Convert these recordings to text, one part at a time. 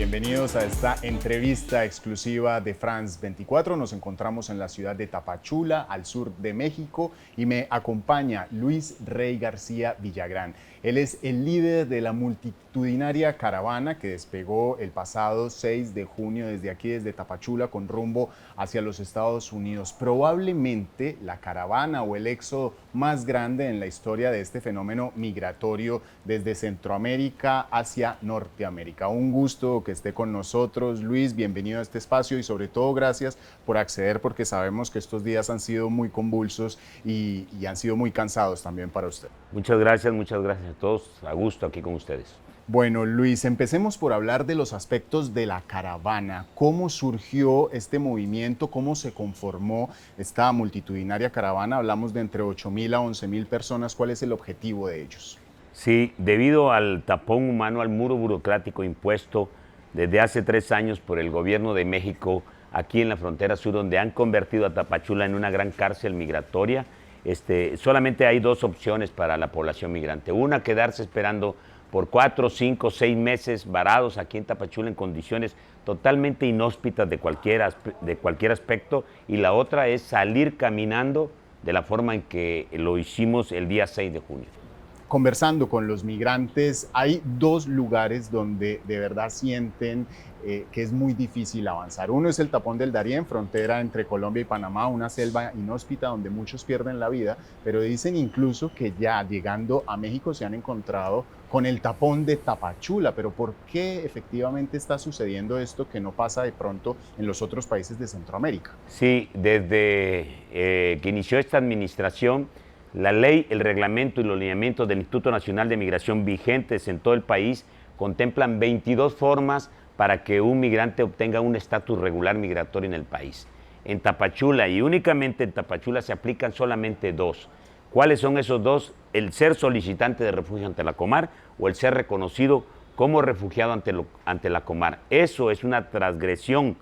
Bienvenidos a esta entrevista exclusiva de France 24. Nos encontramos en la ciudad de Tapachula, al sur de México, y me acompaña Luis Rey García Villagrán. Él es el líder de la multitudinaria caravana que despegó el pasado 6 de junio desde aquí, desde Tapachula, con rumbo hacia los Estados Unidos. Probablemente la caravana o el éxodo más grande en la historia de este fenómeno migratorio desde Centroamérica hacia Norteamérica. Un gusto que esté con nosotros, Luis. Bienvenido a este espacio y sobre todo gracias por acceder, porque sabemos que estos días han sido muy convulsos y han sido muy cansados también para usted. Muchas gracias a todos. A gusto aquí con ustedes. Bueno, Luis, empecemos por hablar de los aspectos de la caravana. ¿Cómo surgió este movimiento? ¿Cómo se conformó esta multitudinaria caravana? Hablamos de entre 8,000 a 11,000 personas. ¿Cuál es el objetivo de ellos? Sí, debido al tapón humano, al muro burocrático impuesto desde hace 3 años por el gobierno de México aquí en la frontera sur, donde han convertido a Tapachula en una gran cárcel migratoria, solamente hay 2 opciones para la población migrante. Una, quedarse esperando por 4, 5, 6 meses varados aquí en Tapachula en condiciones totalmente inhóspitas de cualquier aspecto, y la otra es salir caminando de la forma en que lo hicimos el día 6 de junio. Conversando con los migrantes, hay 2 lugares donde de verdad sienten que es muy difícil avanzar. Uno es el Tapón del Darién, frontera entre Colombia y Panamá, una selva inhóspita donde muchos pierden la vida, pero dicen incluso que ya llegando a México se han encontrado con el Tapón de Tapachula. Pero ¿por qué efectivamente está sucediendo esto que no pasa de pronto en los otros países de Centroamérica? Sí, desde que inició esta administración, la ley, el reglamento y los lineamientos del Instituto Nacional de Migración vigentes en todo el país contemplan 22 formas para que un migrante obtenga un estatus regular migratorio en el país. En Tapachula, y únicamente en Tapachula, se aplican solamente 2. ¿Cuáles son esos 2? El ser solicitante de refugio ante la Comar o el ser reconocido como refugiado ante la Comar. Eso es una transgresión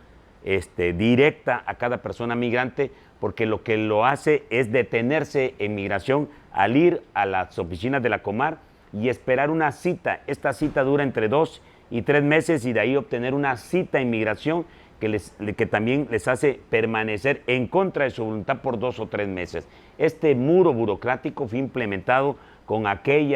directa a cada persona migrante, porque lo que lo hace es detenerse en migración al ir a las oficinas de la Comar y esperar una cita. Esta cita dura entre 2 y 3 meses, y de ahí obtener una cita en migración que también les hace permanecer en contra de su voluntad por 2 o 3 meses. Este muro burocrático fue implementado con aquel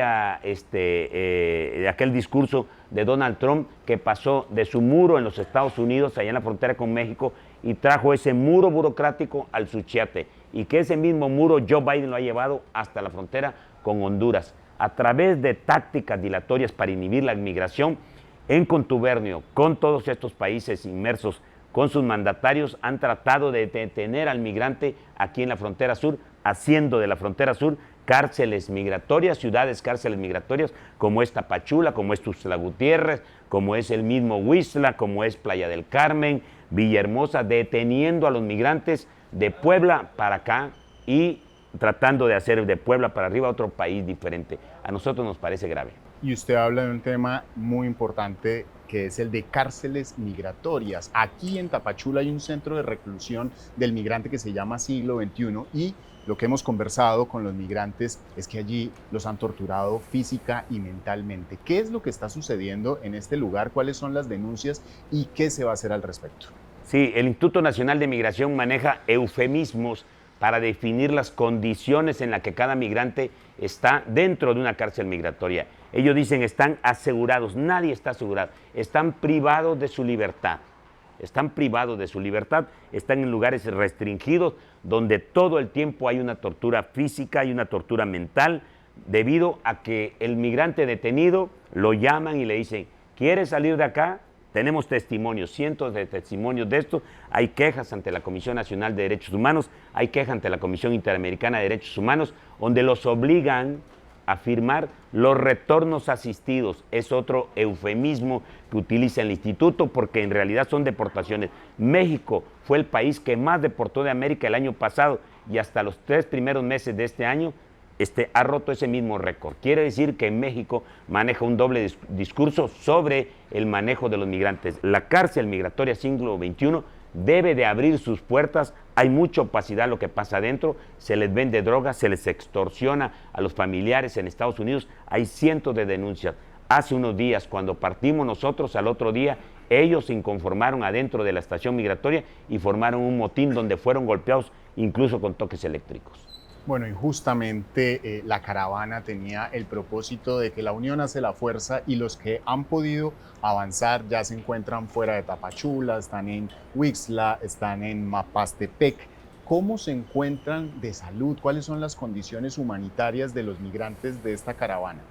discurso de Donald Trump, que pasó de su muro en los Estados Unidos, allá en la frontera con México, y trajo ese muro burocrático al Suchiate, y que ese mismo muro Joe Biden lo ha llevado hasta la frontera con Honduras, a través de tácticas dilatorias para inhibir la inmigración. En contubernio con todos estos países inmersos, con sus mandatarios, han tratado de detener al migrante aquí en la frontera sur, haciendo de la frontera sur cárceles migratorias, ciudades cárceles migratorias, como es Tapachula, como es Tuxtla Gutiérrez, como es el mismo Huixla, como es Playa del Carmen, Villahermosa, deteniendo a los migrantes de Puebla para acá y tratando de hacer de Puebla para arriba otro país diferente. A nosotros nos parece grave. Y usted habla de un tema muy importante, que es el de cárceles migratorias. Aquí en Tapachula hay un centro de reclusión del migrante que se llama Siglo XXI, y lo que hemos conversado con los migrantes es que allí los han torturado física y mentalmente. ¿Qué es lo que está sucediendo en este lugar? ¿Cuáles son las denuncias y qué se va a hacer al respecto? Sí, el Instituto Nacional de Migración maneja eufemismos para definir las condiciones en las que cada migrante está dentro de una cárcel migratoria. Ellos dicen están asegurados. Nadie está asegurado. Están privados de su libertad. Están privados de su libertad, están en lugares restringidos donde todo el tiempo hay una tortura física y una tortura mental, debido a que el migrante detenido lo llaman y le dicen: ¿quieres salir de acá? Tenemos testimonios, cientos de testimonios de esto. Hay quejas ante la Comisión Nacional de Derechos Humanos, hay quejas ante la Comisión Interamericana de Derechos Humanos, donde los obligan a firmar los retornos asistidos. Es otro eufemismo que utiliza el instituto, porque en realidad son deportaciones. México fue el país que más deportó de América el año pasado, y hasta los 3 primeros meses de este año ha roto ese mismo récord. Quiere decir que México maneja un doble discurso sobre el manejo de los migrantes. La cárcel migratoria siglo XXI debe de abrir sus puertas. Hay mucha opacidad lo que pasa adentro, se les vende drogas, se les extorsiona a los familiares en Estados Unidos. Hay cientos de denuncias. Hace unos días, cuando partimos nosotros, al otro día ellos se inconformaron adentro de la estación migratoria y formaron un motín donde fueron golpeados incluso con toques eléctricos. Bueno, y justamente la caravana tenía el propósito de que la unión hace la fuerza y los que han podido avanzar ya se encuentran fuera de Tapachula, están en Huixla, están en Mapastepec. ¿Cómo se encuentran de salud? ¿Cuáles son las condiciones humanitarias de los migrantes de esta caravana?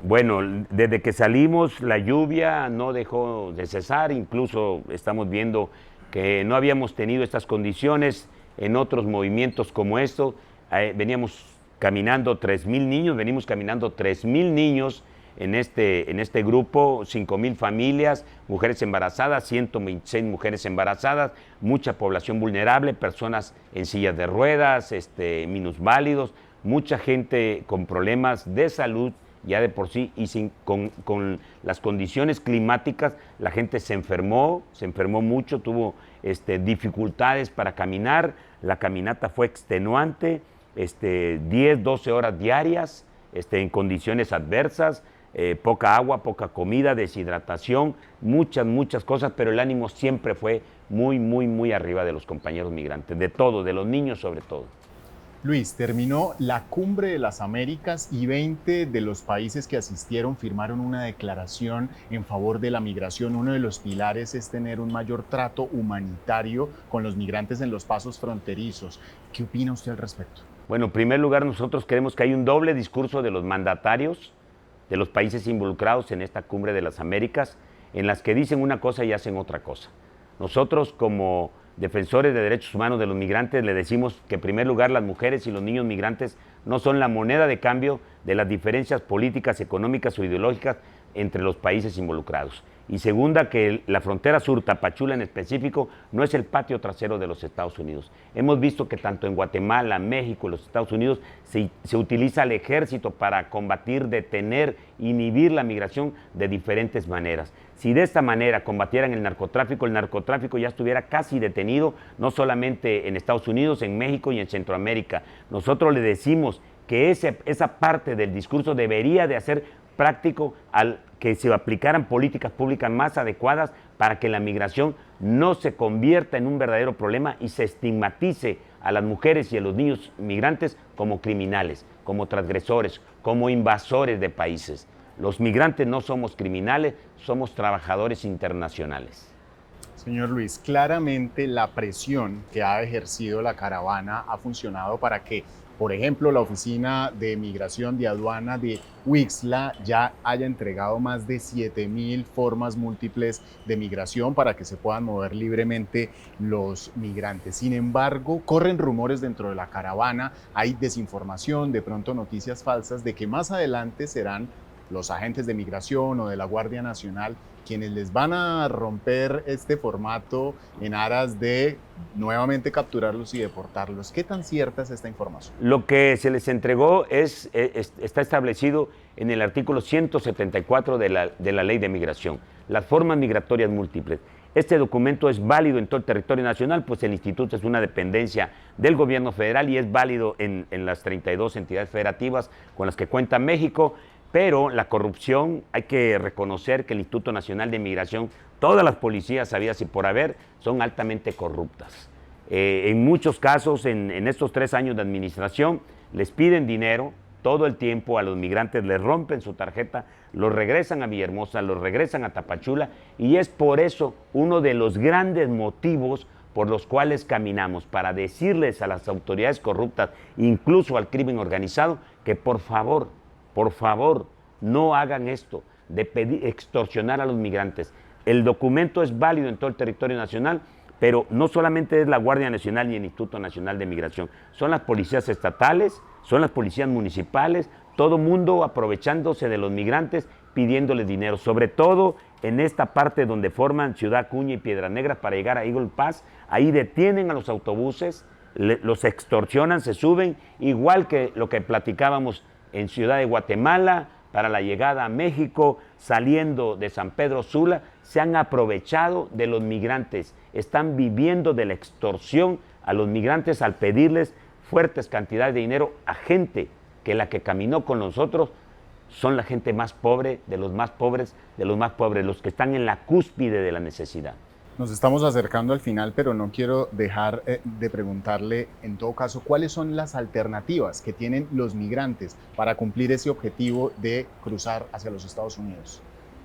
Bueno, desde que salimos la lluvia no dejó de cesar, incluso estamos viendo que no habíamos tenido estas condiciones en otros movimientos como esto. Veníamos caminando 3,000 niños, venimos caminando 3,000 niños en este grupo, 5,000 familias, mujeres embarazadas, 126 mujeres embarazadas, mucha población vulnerable, personas en sillas de ruedas, minusválidos, mucha gente con problemas de salud ya de por sí y con las condiciones climáticas. La gente se enfermó mucho, tuvo dificultades para caminar, la caminata fue extenuante, 10, 12 horas diarias, en condiciones adversas, poca agua, poca comida, deshidratación, muchas cosas, pero el ánimo siempre fue muy arriba de los compañeros migrantes, de todo, de los niños sobre todo. Luis, terminó la Cumbre de las Américas y 20 de los países que asistieron firmaron una declaración en favor de la migración. Uno de los pilares es tener un mayor trato humanitario con los migrantes en los pasos fronterizos. ¿Qué opina usted al respecto? Bueno, en primer lugar, nosotros creemos que hay un doble discurso de los mandatarios de los países involucrados en esta Cumbre de las Américas, en las que dicen una cosa y hacen otra cosa. Nosotros, como defensores de derechos humanos de los migrantes, le decimos que en primer lugar las mujeres y los niños migrantes no son la moneda de cambio de las diferencias políticas, económicas o ideológicas entre los países involucrados. Y segunda, que la frontera sur, Tapachula en específico, no es el patio trasero de los Estados Unidos. Hemos visto que tanto en Guatemala, México y los Estados Unidos se utiliza el ejército para combatir, detener, inhibir la migración de diferentes maneras. Si de esta manera combatieran el narcotráfico ya estuviera casi detenido, no solamente en Estados Unidos, en México y en Centroamérica. Nosotros le decimos que esa parte del discurso debería de hacer práctico al que se aplicaran políticas públicas más adecuadas para que la migración no se convierta en un verdadero problema y se estigmatice a las mujeres y a los niños migrantes como criminales, como transgresores, como invasores de países. Los migrantes no somos criminales, somos trabajadores internacionales. Señor Luis, claramente la presión que ha ejercido la caravana ha funcionado para que, por ejemplo, la Oficina de Migración de Aduana de Huixla ya haya entregado más de 7,000 formas múltiples de migración para que se puedan mover libremente los migrantes. Sin embargo, corren rumores dentro de la caravana, hay desinformación, de pronto noticias falsas de que más adelante serán los agentes de migración o de la Guardia Nacional quienes les van a romper este formato en aras de nuevamente capturarlos y deportarlos. ¿Qué tan cierta es esta información? Lo que se les entregó está establecido en el artículo 174 de la Ley de Migración, las formas migratorias múltiples. Este documento es válido en todo el territorio nacional, pues el instituto es una dependencia del gobierno federal y es válido en las 32 entidades federativas con las que cuenta México. Pero la corrupción, hay que reconocer que el Instituto Nacional de Migración, todas las policías habidas y por haber, son altamente corruptas. En muchos casos, en estos 3 años de administración, les piden dinero todo el tiempo a los migrantes, les rompen su tarjeta, los regresan a Villahermosa, los regresan a Tapachula, y es por eso uno de los grandes motivos por los cuales caminamos, para decirles a las autoridades corruptas, incluso al crimen organizado, que por favor, no hagan esto de extorsionar a los migrantes. El documento es válido en todo el territorio nacional, pero no solamente es la Guardia Nacional y el Instituto Nacional de Migración, son las policías estatales, son las policías municipales, todo mundo aprovechándose de los migrantes, pidiéndoles dinero, sobre todo en esta parte donde forman Ciudad Acuña y Piedras Negras para llegar a Eagle Pass. Ahí detienen a los autobuses, los extorsionan, se suben, igual que lo que platicábamos en Ciudad de Guatemala, para la llegada a México, saliendo de San Pedro Sula, se han aprovechado de los migrantes, están viviendo de la extorsión a los migrantes al pedirles fuertes cantidades de dinero a gente que la que caminó con nosotros son la gente más pobre, de los más pobres, de los más pobres, los que están en la cúspide de la necesidad. Nos estamos acercando al final, pero no quiero dejar de preguntarle, en todo caso, ¿cuáles son las alternativas que tienen los migrantes para cumplir ese objetivo de cruzar hacia los Estados Unidos?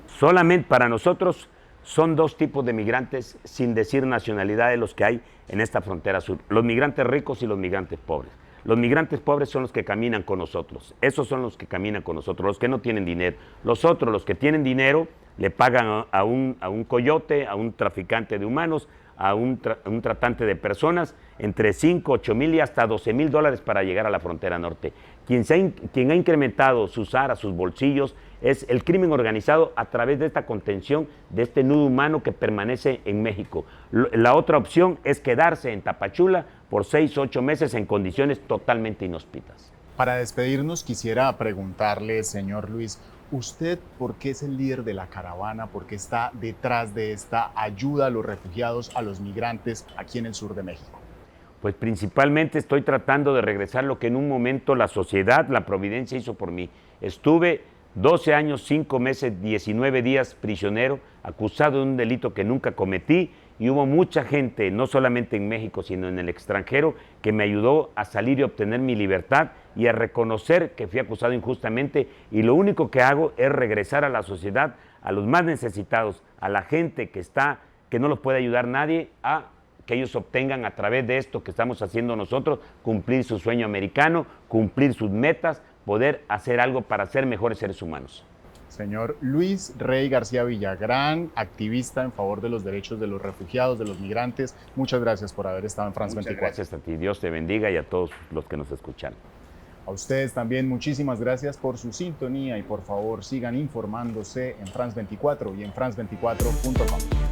Solamente para nosotros son dos tipos de migrantes, sin decir nacionalidades, los que hay en esta frontera sur. Los migrantes ricos y los migrantes pobres. Los migrantes pobres son los que caminan con nosotros. Esos son los que caminan con nosotros, los que no tienen dinero. Los otros, los que tienen dinero, le pagan a un coyote, a un traficante de humanos, a un tratante de personas, entre 5, 8 mil y hasta 12 mil dólares para llegar a la frontera norte. Quien ha incrementado sus aras, sus bolsillos, es el crimen organizado a través de esta contención, de este nudo humano que permanece en México. La otra opción es quedarse en Tapachula por 6 o 8 meses en condiciones totalmente inhóspitas. Para despedirnos, quisiera preguntarle, señor Luis, ¿usted por qué es el líder de la caravana? ¿Por qué está detrás de esta ayuda a los refugiados, a los migrantes aquí en el sur de México? Pues principalmente estoy tratando de regresar lo que en un momento la sociedad, la providencia hizo por mí. Estuve 12 años, 5 meses, 19 días prisionero, acusado de un delito que nunca cometí, y hubo mucha gente, no solamente en México, sino en el extranjero, que me ayudó a salir y obtener mi libertad y a reconocer que fui acusado injustamente, y lo único que hago es regresar a la sociedad, a los más necesitados, a la gente que no los puede ayudar nadie, a que ellos obtengan a través de esto que estamos haciendo nosotros, cumplir su sueño americano, cumplir sus metas, poder hacer algo para ser mejores seres humanos. Señor Luis Rey García Villagrán, activista en favor de los derechos de los refugiados, de los migrantes, muchas gracias por haber estado en France 24. Gracias a ti, Dios te bendiga, y a todos los que nos escuchan. A ustedes también muchísimas gracias por su sintonía y por favor sigan informándose en France 24 y en france24.com.